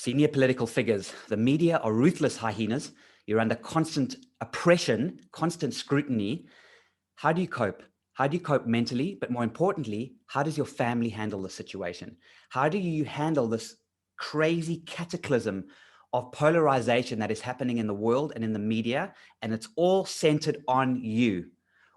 senior political figures. The media are ruthless hyenas. You're under constant oppression, constant scrutiny. How do you cope? How do you cope mentally? But more importantly, how does your family handle the situation? How do you handle this crazy cataclysm of polarization that is happening in the world and in the media, and it's all centered on you?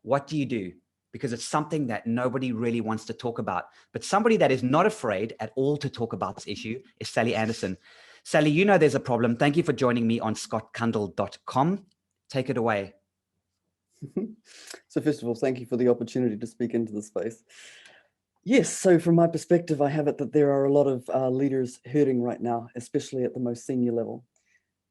What do you do? Because it's something that nobody really wants to talk about. But somebody that is not afraid at all to talk about this issue is Sally Anderson. Sally, you know there's a problem. Thank you for joining me on scottkundle.com. Take it away. So first of all, thank you for the opportunity to speak into the space. Yes, so from my perspective, I have it that there are a lot of leaders hurting right now, especially at the most senior level.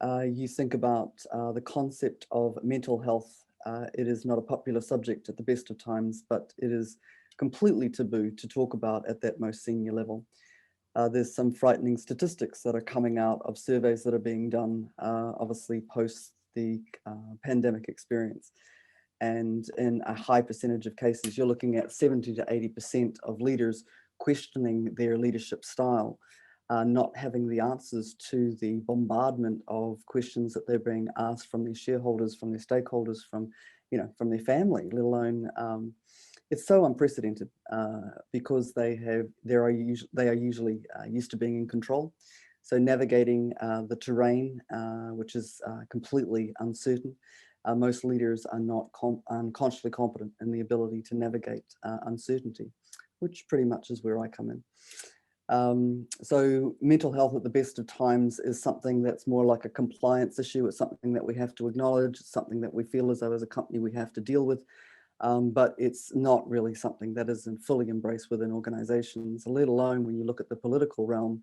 You think about the concept of mental health. It is not a popular subject at the best of times, but it is completely taboo to talk about at that most senior level. There's some frightening statistics that are coming out of surveys that are being done, obviously post the pandemic experience. And in a high percentage of cases, you're looking at 70 to 80% of leaders questioning their leadership style, not having the answers to the bombardment of questions that they're being asked from their shareholders, from their stakeholders, from their family, let alone, it's so unprecedented because they are usually used to being in control. So navigating the terrain, which is completely uncertain. Most leaders are not unconsciously competent in the ability to navigate uncertainty, which pretty much is where I come in. So mental health at the best of times is something that's more like a compliance issue. It's something that we have to acknowledge. It's something that we feel as though as a company we have to deal with, but it's not really something that isn't fully embraced within organizations, let alone when you look at the political realm.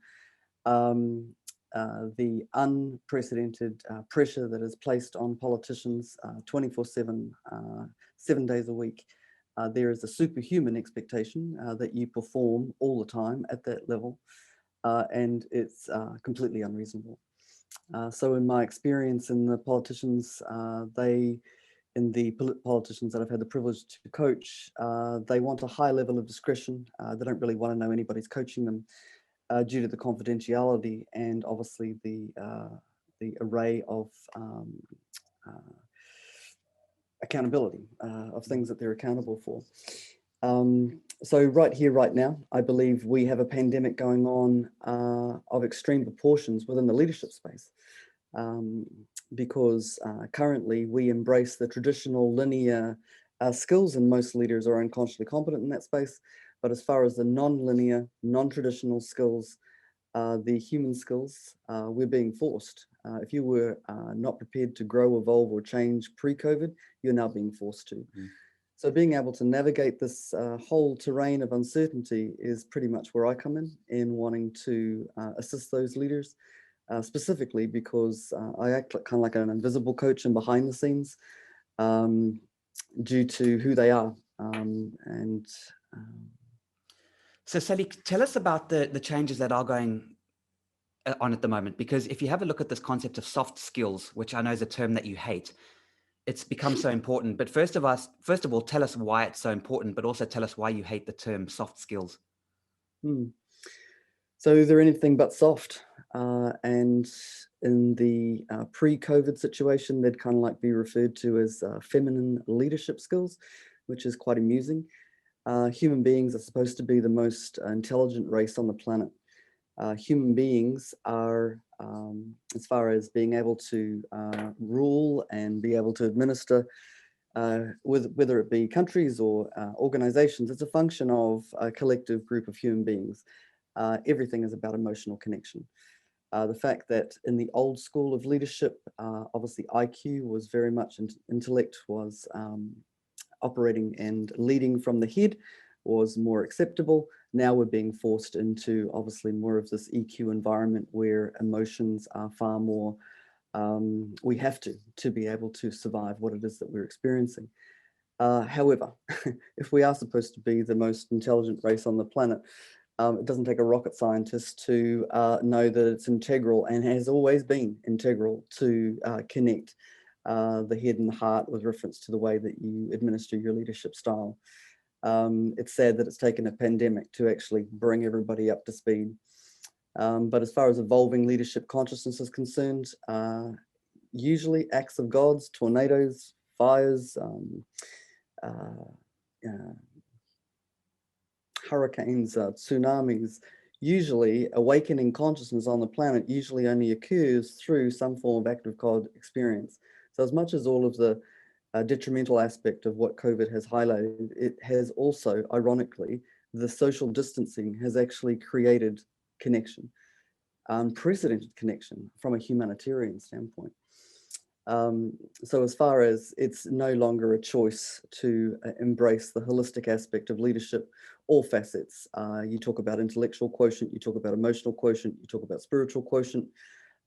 The unprecedented pressure that is placed on politicians 24/7, 7 days a week. There is a superhuman expectation that you perform all the time at that level, and it's completely unreasonable. So in my experience in the politicians, politicians that I've had the privilege to coach, they want a high level of discretion. They don't really want to know anybody's coaching them. Due to the confidentiality and obviously the array of accountability of things that they're accountable for. So right here, right now, I believe we have a pandemic going on of extreme proportions within the leadership space, because currently we embrace the traditional linear skills, and most leaders are unconsciously competent in that space. But as far as the non-linear, non-traditional skills, the human skills, we're being forced. If you were not prepared to grow, evolve, or change pre-COVID, you're now being forced to. Mm. So being able to navigate this whole terrain of uncertainty is pretty much where I come in wanting to assist those leaders, specifically because I act kind of like an invisible coach and behind the scenes due to who they are. So Sally, tell us about the changes that are going on at the moment, because if you have a look at this concept of soft skills, which I know is a term that you hate, it's become so important. But first of all, tell us why it's so important, but also tell us why you hate the term soft skills. So they're anything but soft. And in the pre-COVID situation, they'd kind of like be referred to as feminine leadership skills, which is quite amusing. Human beings are supposed to be the most intelligent race on the planet. Human beings are, as far as being able to rule and be able to administer, whether it be countries or organizations, it's a function of a collective group of human beings. Everything is about emotional connection. The fact that in the old school of leadership, obviously IQ was very much, intellect was operating and leading from the head was more acceptable. Now we're being forced into obviously more of this EQ environment where emotions are far more, we have to be able to survive what it is that we're experiencing. However, if we are supposed to be the most intelligent race on the planet, it doesn't take a rocket scientist to know that it's integral and has always been integral to connect the head and the heart with reference to the way that you administer your leadership style. It's sad that it's taken a pandemic to actually bring everybody up to speed. But as far as evolving leadership consciousness is concerned, usually acts of gods, tornadoes, fires, uh, hurricanes, tsunamis, usually awakening consciousness on the planet usually only occurs through some form of active God experience. So as much as all of the detrimental aspect of what COVID has highlighted, it has also, ironically, the social distancing has actually created connection, unprecedented connection from a humanitarian standpoint. So as far as it's no longer a choice to embrace the holistic aspect of leadership, all facets, you talk about intellectual quotient, you talk about emotional quotient, you talk about spiritual quotient.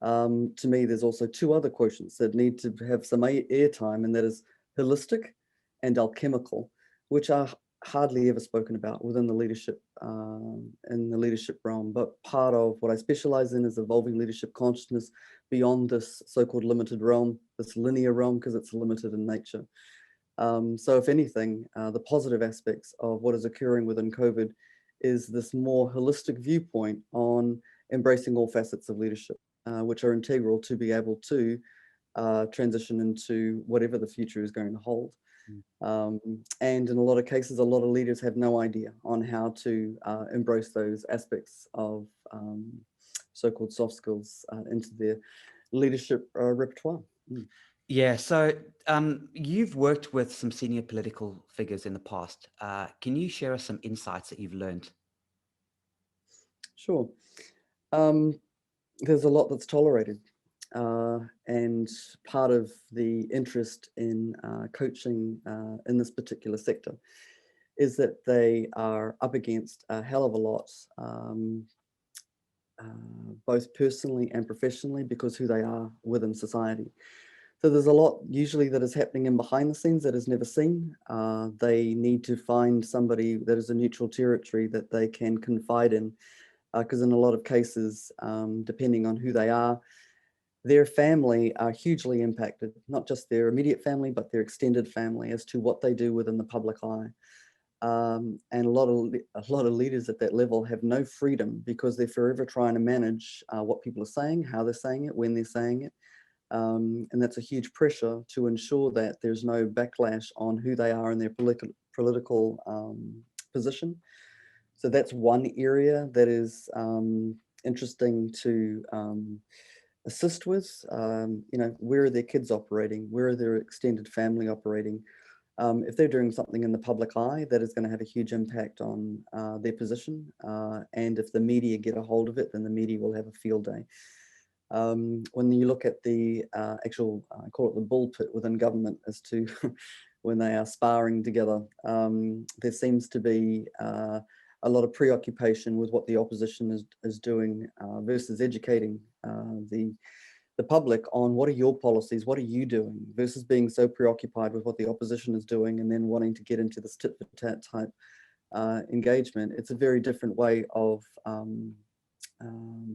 To me, there's also two other quotients that need to have some airtime, and that is holistic and alchemical, which are hardly ever spoken about within the leadership in the leadership realm. But part of what I specialize in is evolving leadership consciousness beyond this so-called limited realm, this linear realm, because it's limited in nature. So if anything, the positive aspects of what is occurring within COVID is this more holistic viewpoint on embracing all facets of leadership, which are integral to be able to transition into whatever the future is going to hold. And in a lot of cases, a lot of leaders have no idea on how to embrace those aspects of so-called soft skills into their leadership repertoire. Yeah, so you've worked with some senior political figures in the past. Can you share us some insights that you've learned? Sure. There's a lot that's tolerated. And part of the interest in coaching in this particular sector is that they are up against a hell of a lot, both personally and professionally, because who they are within society. So there's a lot usually that is happening in behind the scenes that is never seen. They need to find somebody that is a neutral territory that they can confide in, because in a lot of cases, depending on who they are, their family are hugely impacted, not just their immediate family, but their extended family as to what they do within the public eye. And a lot of leaders at that level have no freedom because they're forever trying to manage what people are saying, how they're saying it, when they're saying it. And that's a huge pressure to ensure that there's no backlash on who they are in their political position. So that's one area that is interesting to assist with. Where are their kids operating? Where are their extended family operating? If they're doing something in the public eye, that is going to have a huge impact on their position. And if the media get a hold of it, then the media will have a field day. When you look at the actual, I call it the bullpit within government as to when they are sparring together, there seems to be a lot of preoccupation with what the opposition is doing versus educating the public on what are your policies, what are you doing, versus being so preoccupied with what the opposition is doing and then wanting to get into this tit for tat type engagement. It's a very different way of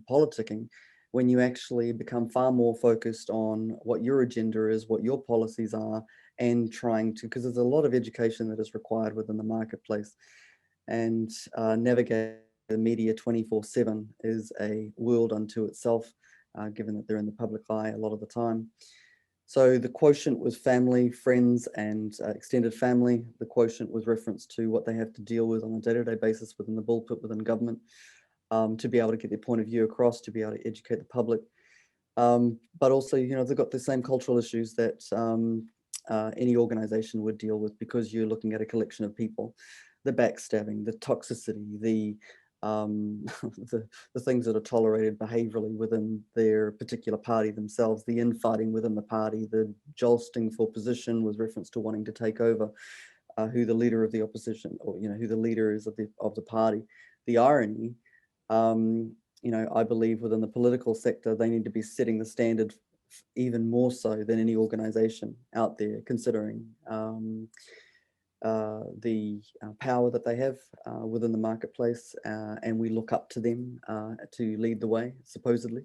politicking when you actually become far more focused on what your agenda is, what your policies are, and trying to, because there's a lot of education that is required within the marketplace. And navigate the media 24/7 is a world unto itself, given that they're in the public eye a lot of the time. So the quotient was family, friends, and extended family. The quotient was reference to what they have to deal with on a day-to-day basis within the bullpit, within government, to be able to get their point of view across, to be able to educate the public. But also, they've got the same cultural issues that any organization would deal with, because you're looking at a collection of people. The backstabbing, the toxicity, the the things that are tolerated behaviorally within their particular party themselves, the infighting within the party, the jolting for position with reference to wanting to take over who the leader of the opposition, or who the leader is of the party. The irony, I believe within the political sector, they need to be setting the standard even more so than any organization out there, considering the power that they have within the marketplace, and we look up to them to lead the way, supposedly.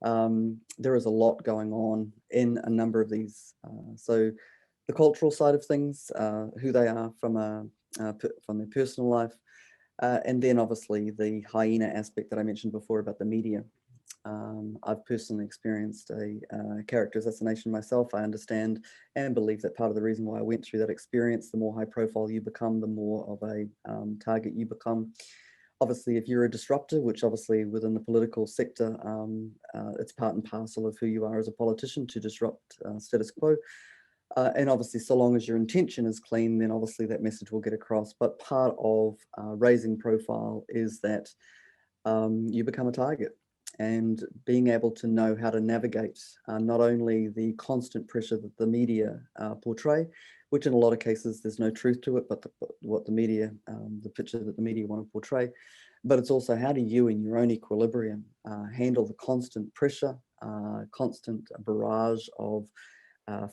There is a lot going on in a number of these. So the cultural side of things, who they are from their personal life, And then obviously the hyena aspect that I mentioned before about the media. I've personally experienced a character assassination myself. I understand and believe that part of the reason why I went through that experience, the more high profile you become, the more of a target you become. Obviously, if you're a disruptor, which obviously within the political sector, it's part and parcel of who you are as a politician to disrupt status quo. And obviously, so long as your intention is clean, then obviously that message will get across. But part of raising profile is that you become a target, and being able to know how to navigate not only the constant pressure that the media portray, which in a lot of cases there's no truth to it, but what the media, the picture that the media want to portray, but it's also how do you in your own equilibrium handle the constant pressure, constant barrage of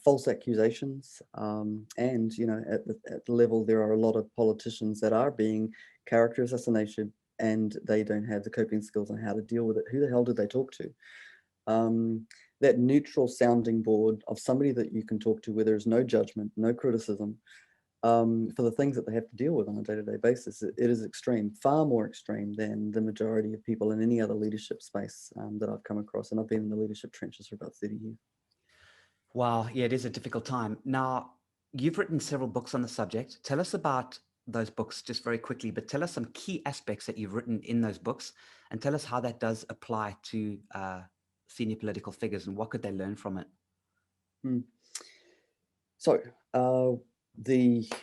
false accusations, and at the level there are a lot of politicians that are being character assassination, and they don't have the coping skills on how to deal with it. Who the hell do they talk to? That neutral sounding board of somebody that you can talk to where there's no judgment, no criticism, for the things that they have to deal with on a day-to-day basis, it is extreme, far more extreme than the majority of people in any other leadership space that I've come across. And I've been in the leadership trenches for about 30 years. Wow, yeah, it is a difficult time. Now, you've written several books on the subject. Tell us about those books just very quickly, but tell us some key aspects that you've written in those books, and tell us how that does apply to senior political figures and what could they learn from it. So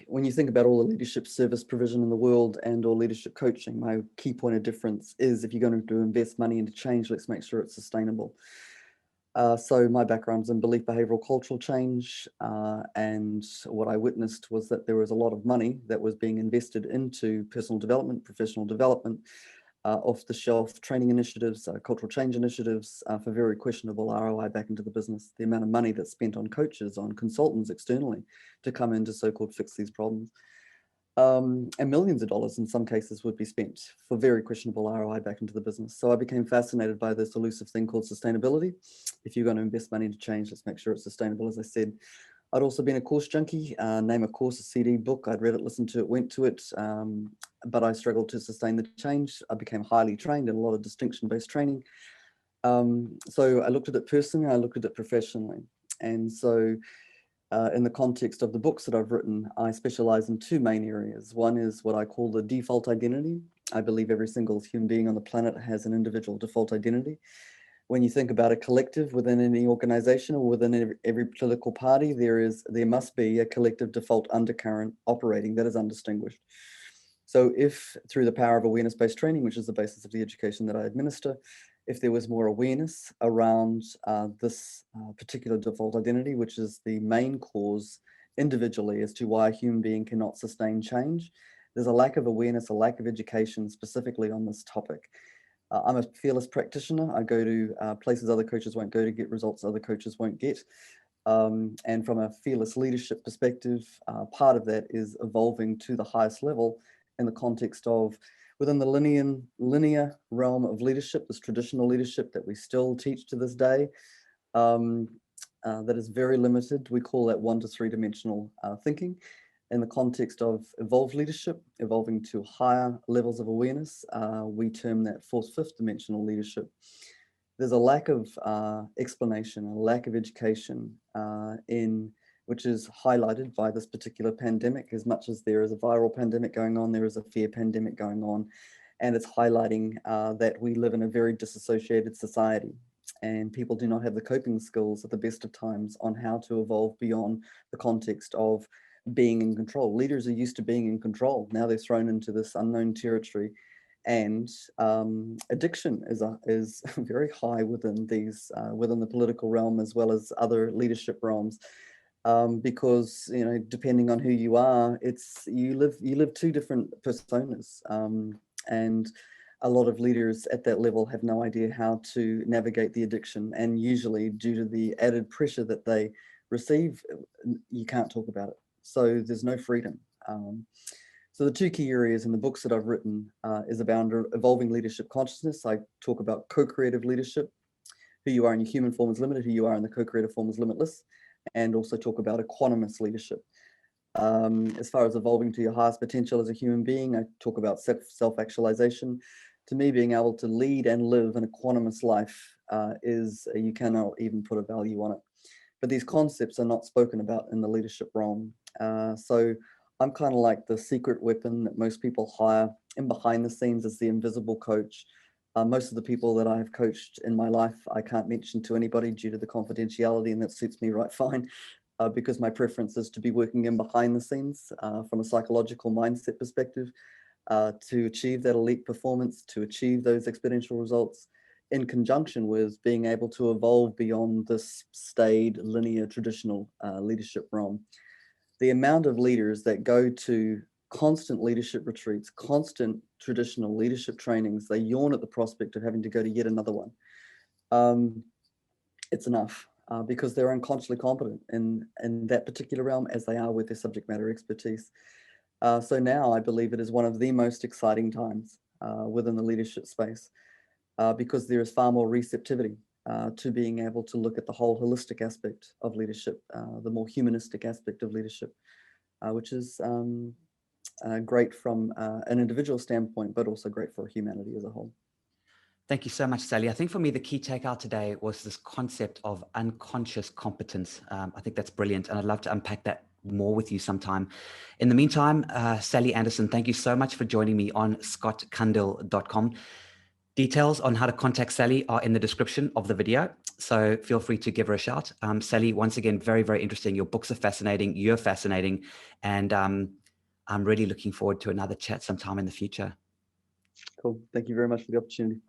when you think about all the leadership service provision in the world and or leadership coaching, my key point of difference is if you're going to invest money into change, let's make sure it's sustainable. So my background is in belief, behavioral, cultural change, and what I witnessed was that there was a lot of money that was being invested into personal development, professional development, off-the-shelf training initiatives, cultural change initiatives for very questionable ROI back into the business. The amount of money that's spent on coaches, on consultants externally to come in to so-called fix these problems. And millions of dollars in some cases would be spent for very questionable ROI back into the business. So I became fascinated by this elusive thing called sustainability. If you're going to invest money into change, let's make sure it's sustainable, as I said. I'd also been a course junkie, name a course, a CD, book, I'd read it, listened to it, went to it, but I struggled to sustain the change. I became highly trained in a lot of distinction-based training. So I looked at it personally, I looked at it professionally. And so in the context of the books that I've written, I specialize in two main areas. One is what I call the default identity. I believe every single human being on the planet has an individual default identity. When you think about a collective within any organization or within every political party, there must be a collective default undercurrent operating that is undistinguished. So if through the power of awareness-based training, which is the basis of the education that I administer, if there was more awareness around this particular default identity, which is the main cause individually as to why a human being cannot sustain change, there's a lack of awareness, a lack of education specifically on this topic. I'm a fearless practitioner. I go to places other coaches won't go to get results other coaches won't get. And from a fearless leadership perspective, part of that is evolving to the highest level in the context of within the linear realm of leadership, this traditional leadership that we still teach to this day, that is very limited. We call that 1 to 3 dimensional thinking. In the context of evolved leadership, evolving to higher levels of awareness, we term that 4th, 5th dimensional leadership. There's a lack of explanation, a lack of education which is highlighted by this particular pandemic. As much as there is a viral pandemic going on, there is a fear pandemic going on, and it's highlighting that we live in a very disassociated society, and people do not have the coping skills at the best of times on how to evolve beyond the context of being in control. Leaders are used to being in control. Now they're thrown into this unknown territory, and addiction is very high within within the political realm as well as other leadership realms. Because depending on who you are, you live two different personas, and a lot of leaders at that level have no idea how to navigate the addiction, and usually due to the added pressure that they receive, you can't talk about it. So there's no freedom. So the two key areas in the books that I've written is about evolving leadership consciousness. I talk about co-creative leadership. Who you are in your human form is limited, who you are in the co-creative form is limitless, and also talk about equanimous leadership. As far as evolving to your highest potential as a human being, I talk about self-actualization. To me, being able to lead and live an equanimous life you cannot even put a value on it. But these concepts are not spoken about in the leadership realm. So I'm kind of like the secret weapon that most people hire in behind the scenes as the invisible coach. Most of the people that I've coached in my life, I can't mention to anybody due to the confidentiality, and that suits me right fine, because my preference is to be working in behind the scenes from a psychological mindset perspective to achieve that elite performance, to achieve those exponential results, in conjunction with being able to evolve beyond this staid, linear, traditional leadership realm. The amount of leaders that go to constant leadership retreats, constant traditional leadership trainings, they yawn at the prospect of having to go to yet another one. It's enough because they're unconsciously competent in that particular realm as they are with their subject matter expertise. So now I believe it is one of the most exciting times within the leadership space because there is far more receptivity to being able to look at the whole holistic aspect of leadership, the more humanistic aspect of leadership, which is great from an individual standpoint, but also great for humanity as a whole. Thank you so much, Sally. I think for me, the key takeout today was this concept of unconscious competence. I think that's brilliant, and I'd love to unpack that more with you sometime. In the meantime, Sally Anderson, thank you so much for joining me on scottkundle.com. Details on how to contact Sally are in the description of the video, so feel free to give her a shout. Sally, once again, very, very interesting. Your books are fascinating. You're fascinating. And I'm really looking forward to another chat sometime in the future. Cool. Thank you very much for the opportunity.